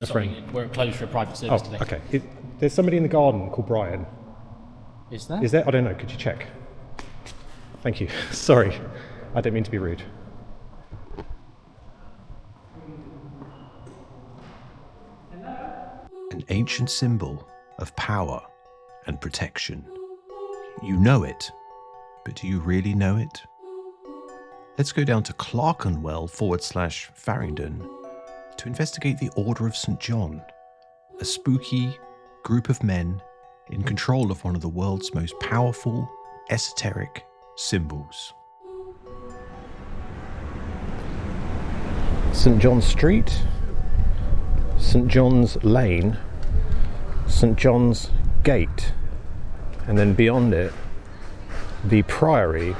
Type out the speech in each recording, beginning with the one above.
That's Sorry, we're closed for a private service today. Okay. There's somebody in the garden called Brian. Is there? Is there? I don't know. Could you check? Thank you. Sorry. I don't mean to be rude. An ancient symbol of power and protection. You know it, but do you really know it? Let's go down to Clerkenwell/Farringdon to investigate the Order of St. John, a spooky group of men in control of one of the world's most powerful, esoteric symbols. St. John Street, St. John's Lane, St. John's Gate, and then beyond it, the Priory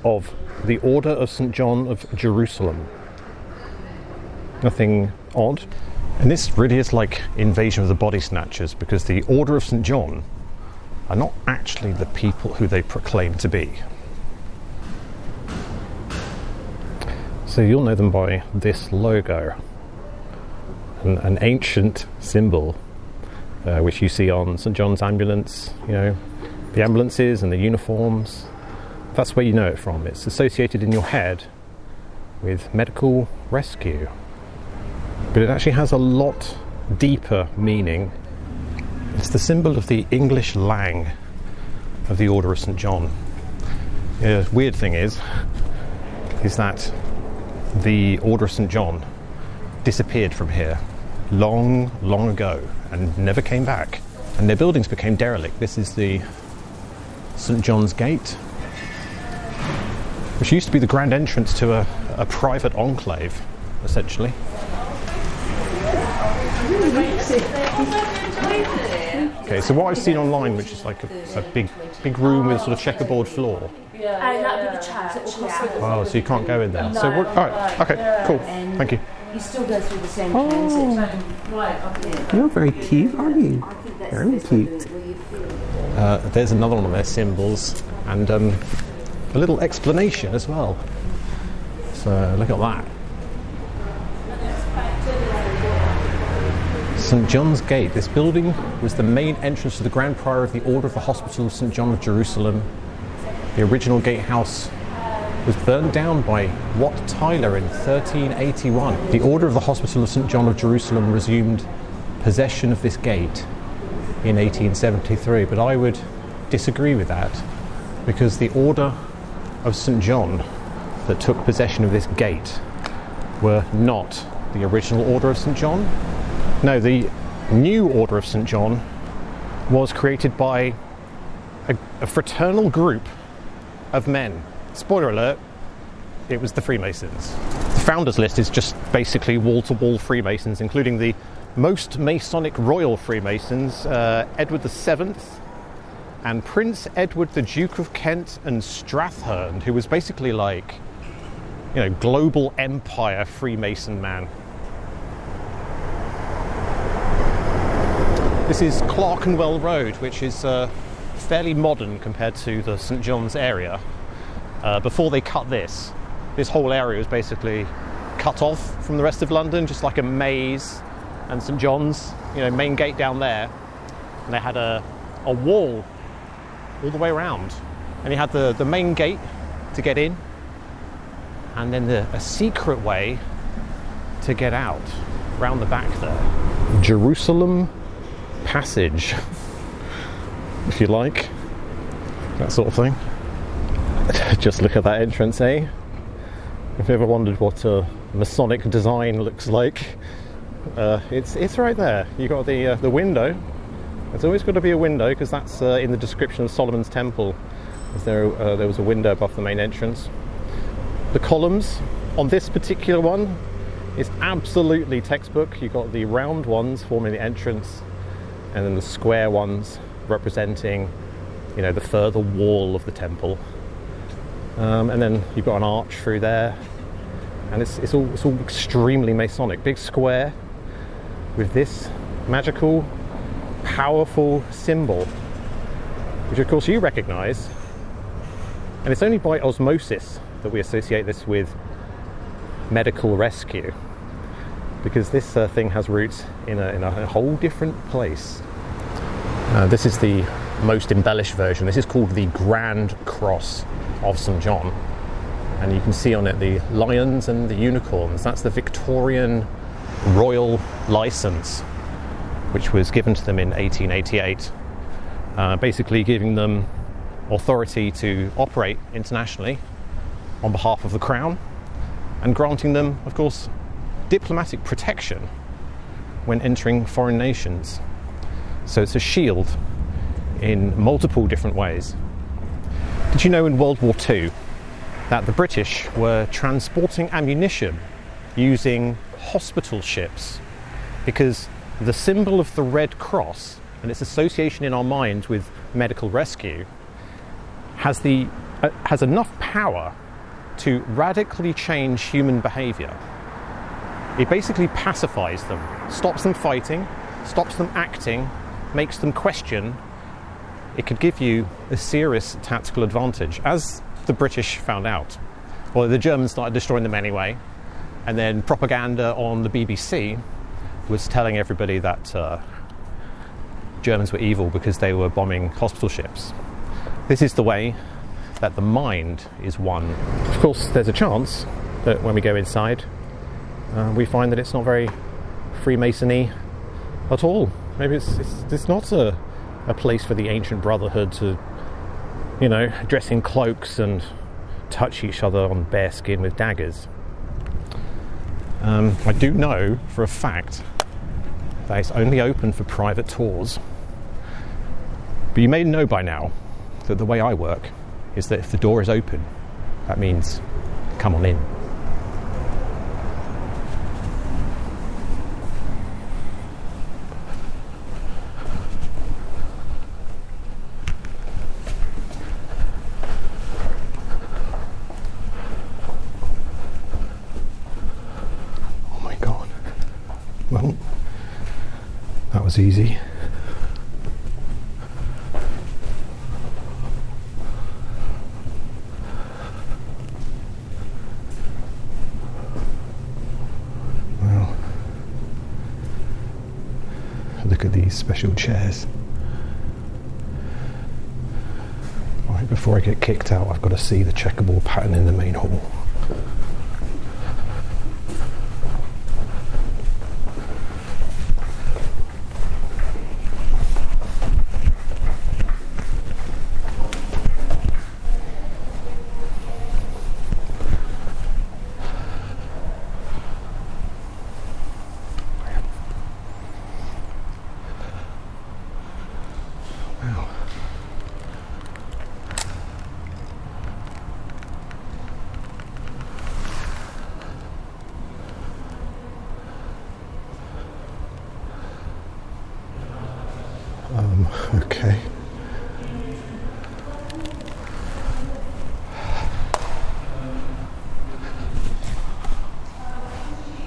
of the Order of St. John of Jerusalem. Nothing odd. And this really is like Invasion of the Body Snatchers, because the Order of St. John are not actually the people who they proclaim to be. So you'll know them by this logo, an ancient symbol which you see on St. John's ambulance, you know, the ambulances and the uniforms. That's where you know it from. It's associated in your head with medical rescue. But it actually has a lot deeper meaning. It's the symbol of the English Lang of the Order of St. John. The weird thing is that the Order of St. John disappeared from here long ago and never came back. And their buildings became derelict. This is the St. John's Gate, which used to be the grand entrance to a private enclave, essentially. Okay, so what I've seen online, which is like a big room with a sort of checkerboard floor. And that would be the church. Oh, so you can't go in there. So what? All right. Okay. Cool. Thank you. You still go through the same transit. You're very cute, aren't you? Very cute. There's another one of their symbols, and a little explanation as well. So look at that. St. John's Gate. This building was the main entrance to the Grand Priory of the Order of the Hospital of St. John of Jerusalem. The original gatehouse was burnt down by Wat Tyler in 1381. The Order of the Hospital of St. John of Jerusalem resumed possession of this gate in 1873, but I would disagree with that, because the Order of St. John that took possession of this gate were not the original Order of St. John. No, the new Order of St. John was created by a fraternal group of men. Spoiler alert, it was the Freemasons. The founders list is just basically wall-to-wall Freemasons, including the most Masonic royal Freemasons, Edward VII and Prince Edward the Duke of Kent and Strathern, who was basically like, you know, global empire Freemason man. This is Clerkenwell Road, which is fairly modern compared to the St. John's area. Before they cut this whole area was basically cut off from the rest of London, just like a maze, and St. John's, you know, main gate down there, and they had a wall all the way around, and you had the main gate to get in, and then a secret way to get out round the back there. Jerusalem Passage, if you like, that sort of thing. Just look at that entrance, eh? If you ever wondered what a Masonic design looks like, it's right there. You got the window. There's always got to be a window, because that's in the description of Solomon's Temple. There was a window above the main entrance. The columns on this particular one is absolutely textbook. You've got the round ones forming the entrance, and then the square ones representing, you know, the further wall of the temple. And then you've got an arch through there, and it's all extremely Masonic. Big square with this magical, powerful symbol, which of course you recognise, and it's only by osmosis that we associate this with medical rescue. because this thing has roots in a whole different place. This is the most embellished version. This is called the Grand Cross of St John, and you can see on it the lions and the unicorns. That's the Victorian royal license, which was given to them in 1888, basically giving them authority to operate internationally on behalf of the Crown, and granting them, of course, diplomatic protection when entering foreign nations. So it's a shield in multiple different ways. Did you know in World War II that the British were transporting ammunition using hospital ships, because the symbol of the Red Cross and its association in our minds with medical rescue has enough power to radically change human behaviour. It basically pacifies them, stops them fighting, stops them acting, makes them question. It could give you a serious tactical advantage, as the British found out. Well, the Germans started destroying them anyway, and then propaganda on the BBC was telling everybody that Germans were evil because they were bombing hospital ships. This is the way that the mind is won. Of course, there's a chance that when we go inside, we find that it's not very Freemasony at all. Maybe it's not a place for the ancient brotherhood to, dress in cloaks and touch each other on bare skin with daggers. I do know for a fact that it's only open for private tours. But you may know by now that the way I work is that if the door is open, that means come on in. Oh my God. Well, that was easy. Look at these special chairs. Right, before I get kicked out, I've got to see the checkerboard pattern in the main hall. Okay.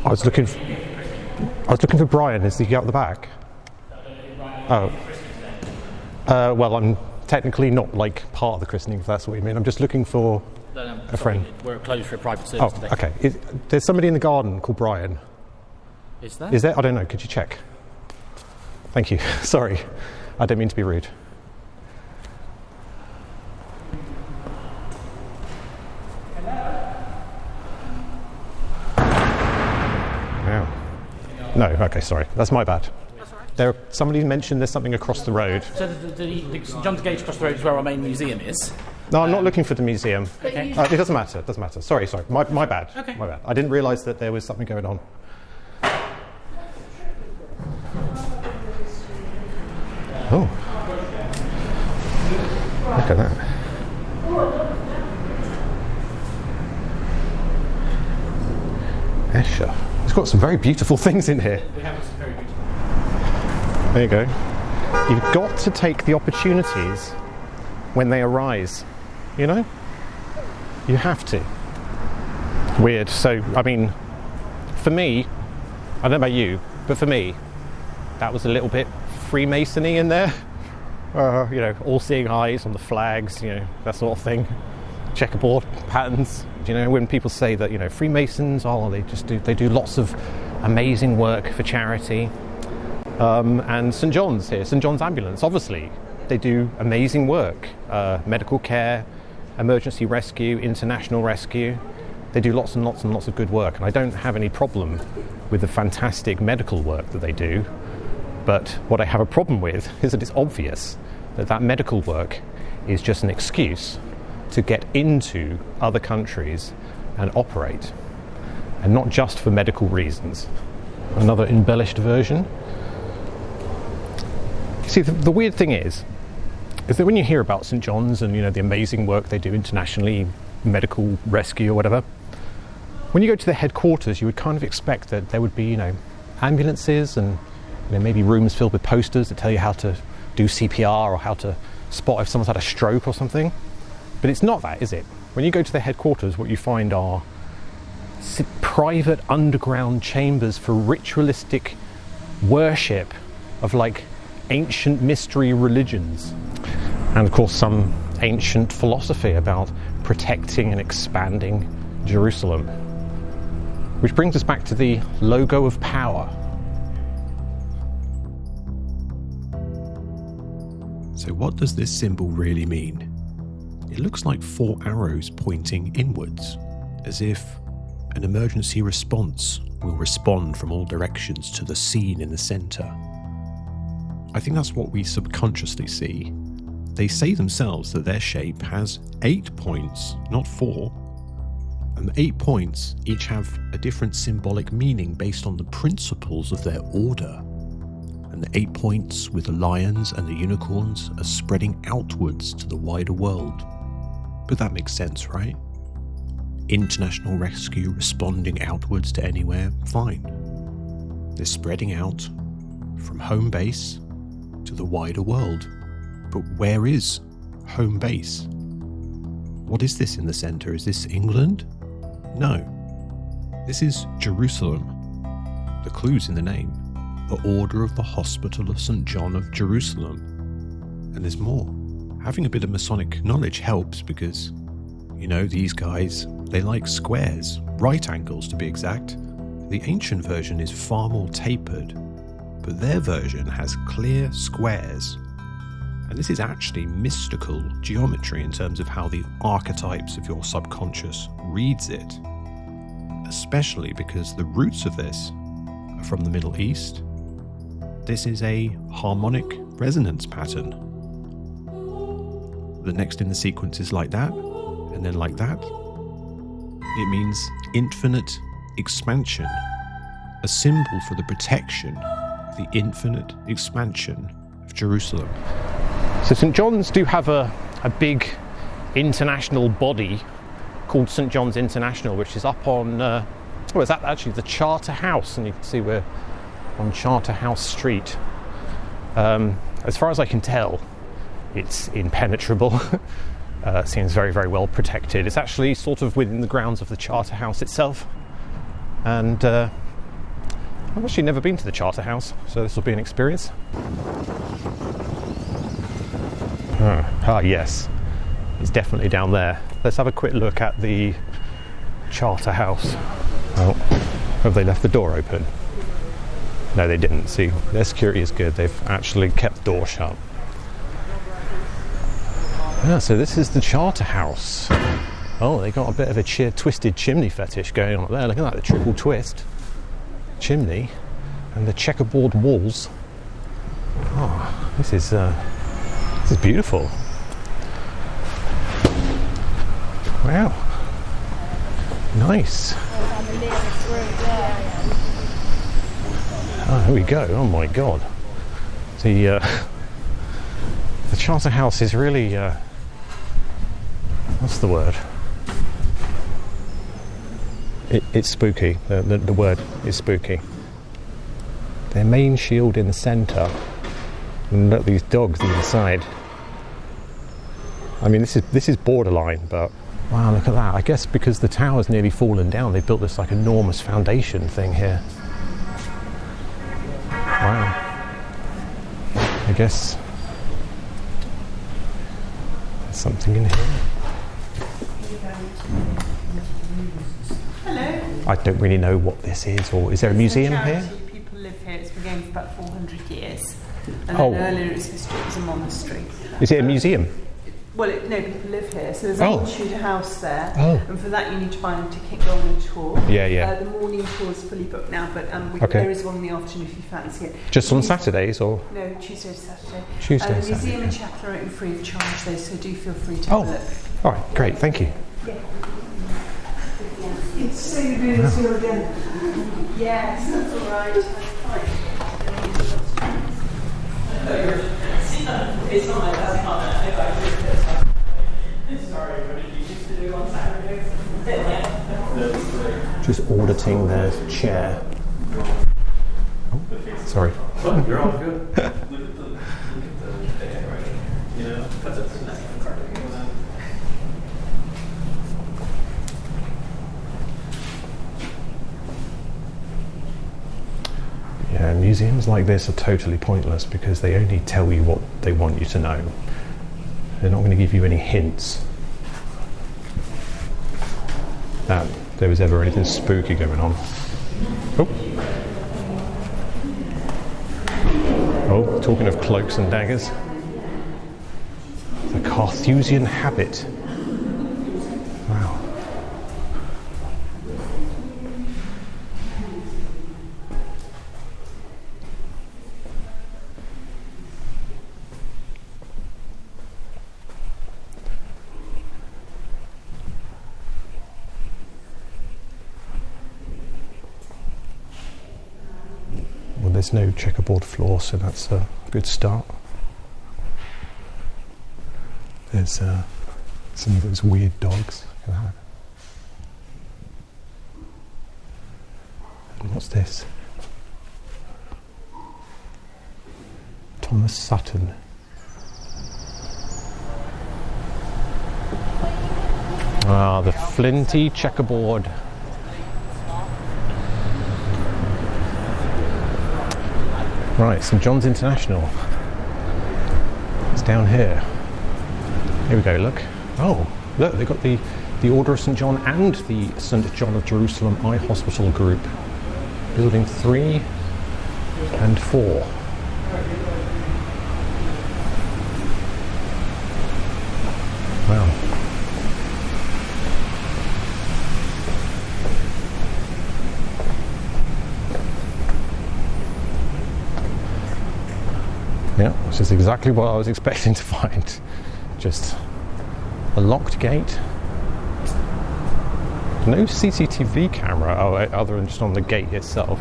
I was looking for Brian. Is he out the back? Oh. Well, I'm technically not part of the christening, if that's what you mean. I'm just looking for a friend. We're closed for a private service today. Okay. There's somebody in the garden called Brian. Is there? Is there? I don't know. Could you check? Thank you. Sorry. I don't mean to be rude. No, okay, sorry. That's my bad. That's all right. Somebody mentioned there's something across the road. So the St John's Gate across the road is where our main museum is. No, I'm not looking for the museum. Okay. It doesn't matter. Sorry. My bad. Okay. My bad. I didn't realise that there was something going on. Oh. Look at that. Escher. It's got some very beautiful things in here. We have some very beautiful. There you go. You've got to take the opportunities when they arise. You know? You have to. Weird. So, I mean, for me, I don't know about you, but for me, that was a little bit Freemasony in there. All-seeing eyes on the flags, that sort of thing. Checkerboard patterns. When people say that, Freemasons, they do lots of amazing work for charity. And St John's here, St John's Ambulance, obviously, they do amazing work. Medical care, emergency rescue, international rescue. They do lots and lots and lots of good work, and I don't have any problem with the fantastic medical work that they do. But what I have a problem with is that it's obvious that that medical work is just an excuse to get into other countries and operate, and not just for medical reasons. Another embellished version. See, the weird thing is that when you hear about St John's and, you know, the amazing work they do internationally, medical rescue or whatever, when you go to their headquarters, you would kind of expect that there would be, you know, ambulances and, you know, maybe rooms filled with posters that tell you how to do CPR or how to spot if someone's had a stroke or something. But it's not that, is it? When you go to their headquarters, what you find are private underground chambers for ritualistic worship of, like, ancient mystery religions. And of course some ancient philosophy about protecting and expanding Jerusalem. Which brings us back to the logo of power. So what does this symbol really mean? It looks like 4 arrows pointing inwards, as if an emergency response will respond from all directions to the scene in the centre. I think that's what we subconsciously see. They say themselves that their shape has 8 points, not 4. And the 8 points each have a different symbolic meaning based on the principles of their order. And the 8 points with the lions and the unicorns are spreading outwards to the wider world. But that makes sense, right? International rescue responding outwards to anywhere, fine. They're spreading out from home base to the wider world. But where is home base? What is this in the centre? Is this England? No. This is Jerusalem. The clue's in the name. The Order of the Hospital of St John of Jerusalem. And there's more. Having a bit of Masonic knowledge helps because, you know, these guys, they like squares, right angles to be exact. The ancient version is far more tapered, but their version has clear squares. And this is actually mystical geometry in terms of how the archetypes of your subconscious reads it. Especially because the roots of this are from the Middle East. This is a harmonic resonance pattern. The next in the sequence is like that, and then like that. It means infinite expansion, a symbol for the protection of the infinite expansion of Jerusalem. So St John's do have a big international body called St John's International, which is up on, is that actually the Charterhouse? And you can see we're on Charterhouse Street. As far as I can tell, it's impenetrable. Seems very, very well protected. It's actually sort of within the grounds of the Charterhouse itself. And I've actually never been to the Charterhouse, so this will be an experience. Yes, it's definitely down there. Let's have a quick look at the Charterhouse. Oh, have they left the door open? No, they didn't. See, their security is good. They've actually kept the door shut. So this is the Charterhouse. Oh, they got a bit of a twisted chimney fetish going on up there. Look at that, the triple twist chimney and the checkerboard walls. Oh, this is beautiful. Wow, nice. Oh, here we go. Oh my God, the Charterhouse is really what's the word? It's spooky. The word is spooky. Their main shield in the centre, and look, these dogs on the side. I mean, this is borderline, but wow, look at that. I guess because the tower's nearly fallen down, they built this like enormous foundation thing here. Wow. I guess there's something in here. Hello. I don't really know what this is, or is there a museum here? People live here. It's been going for about 400 years. And Oh. then earlier its history was a monastery. Is it a museum? Well, no, people live here. So there's Oh. an old Tudor house there. Oh. And for that you need to buy a ticket, go on a tour. Yeah, yeah. The morning tour is fully booked now, but Okay. there is one in the afternoon if you fancy it. Just on Saturdays, or? No, Tuesday to Saturday. Tuesday The to Saturday, museum and okay. chapel are open free of charge though, so do feel free to have a look. All right, great, thank you. So you're doing this all again? Yes, that's all right. It's not like that's not sorry, but you used to do on Saturdays. Just auditing the chair. Oh, sorry. Oh, you're all good. Look at the handwriting. You know, that's a nice card. Yeah, museums like this are totally pointless because they only tell you what they want you to know. They're not going to give you any hints that there was ever anything spooky going on. Oh. Oh, talking of cloaks and daggers. The Carthusian habit. Wow. Well, there's no checkerboard floor, so that's a good start. There's some of those weird dogs. Look at that. And what's this? Thomas Sutton. Ah, the flinty checkerboard. Right, St John's International. It's down here. Here we go, look. Oh, look, they've got the Order of St John and the St John of Jerusalem Eye Hospital Group. Building 3 and 4. Wow. Yeah, which is exactly what I was expecting to find. Just a locked gate. No CCTV camera, other than just on the gate itself.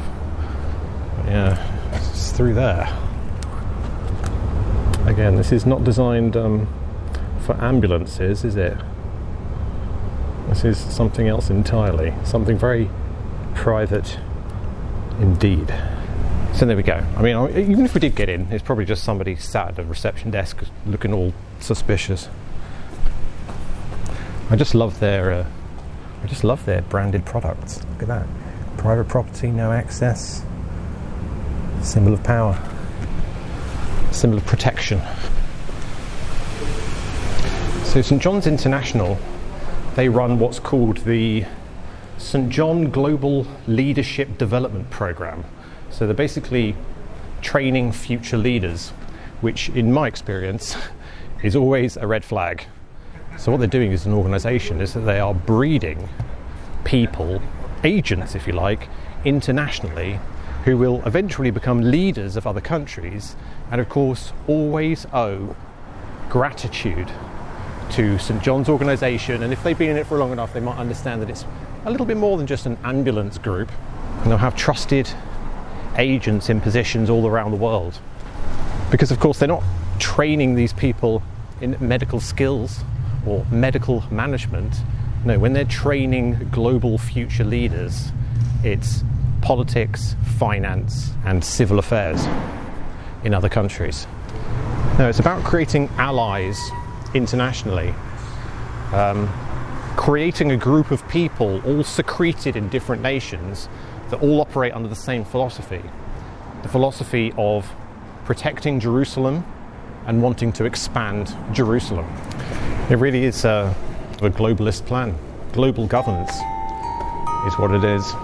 But yeah, it's through there. Again, this is not designed for ambulances, is it? This is something else entirely. Something very private indeed. So there we go. I mean, even if we did get in, it's probably just somebody sat at a reception desk looking all suspicious. I just love their branded products. Look at that. Private property, no access. Symbol of power. Symbol of protection. So St John's International, they run what's called the St John Global Leadership Development Programme. So they're basically training future leaders, which in my experience is always a red flag. So what they're doing as an organisation is that they are breeding people, agents if you like, internationally, who will eventually become leaders of other countries and of course always owe gratitude to St John's organisation, and if they've been in it for long enough they might understand that it's a little bit more than just an ambulance group, and they'll have trusted agents in positions all around the world. Because of course they're not training these people in medical skills or medical management. No, when they're training global future leaders, it's politics, finance and civil affairs in other countries. No, it's about creating allies internationally, creating a group of people all secreted in different nations that all operate under the same philosophy, the philosophy of protecting Jerusalem and wanting to expand Jerusalem. It really is a globalist plan, global governance. is what it is.